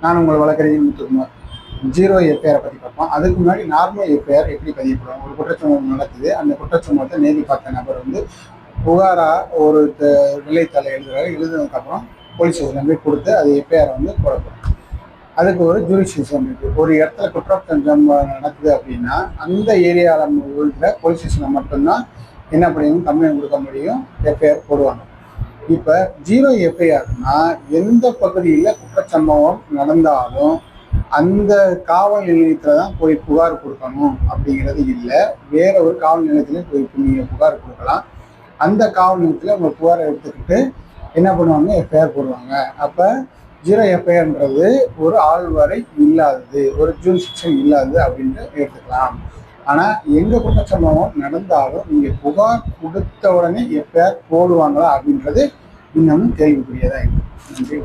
நான் உங்கள் வழக்கறிஞர் முத்துக்குமார். ஜீரோ எஃப்ஐஆரை பற்றி பார்ப்போம். அதுக்கு முன்னாடி நார்மல் எஃப்ஐஆர் எப்படி பதியப்படும்? ஒரு குற்றச்சம்பவம் நடக்குது. அந்த குற்றச்சம்பவத்தை நேரில் பார்த்த நபர் புகாரா ஒரு நிலைத்தலை எழுதுனதுக்கப்புறம் போலீஸ் ஸ்டேஷன் போய் கொடுத்து அது எஃப்ஐஆர் போடப்படும். அதுக்கு ஒரு ஜூரிஸ்டிக்ஷன் இருக்குது. ஒரு இடத்துல குற்றச்சம்பவம் நடக்குது அப்படின்னா அந்த ஏரியாவில் உள்ள போலீஸ் ஸ்டேஷனில் மட்டும்தான் என்ன பண்ணியும் கம்ப்ளைண்ட் கொடுக்க முடியும், எஃப்ஐஆர் போடுவாங்க. இப்போ ஜீரோ எஃப்ஐஆர்னா எந்த பகுதியில் குற்றச்சம்பவம் நடந்தாலும் அந்த காவல் நிலையத்தில் தான் போய் புகார் கொடுக்கணும் அப்படிங்கிறது இல்லை. வேற ஒரு காவல் நிலையத்திலையும் போய் நீங்கள் புகார் கொடுக்கலாம். அந்த காவல் நிலையத்தில் உங்கள் புகாரை எடுத்துக்கிட்டு என்ன பண்ணுவாங்க, எஃப்ஐஆர் போடுவாங்க. அப்போ ஜீரோ எஃப்ஐஆர்ன்றது ஒரு ஆள்வரை இல்லாதது, ஒரு ஜூரிஸ்டிக்ஷன் இல்லாதது அப்படின்ட்டு எடுத்துக்கலாம். ஆனால் எங்கள் குற்றச்சம்பவம் நடந்தாலும் நீங்கள் புகார் கொடுத்த உடனே எஃப்ஐஆர் போடுவாங்களா அப்படின்றது இன்னமும் கேள்விக்குரியதாக இருக்குது. நன்றி.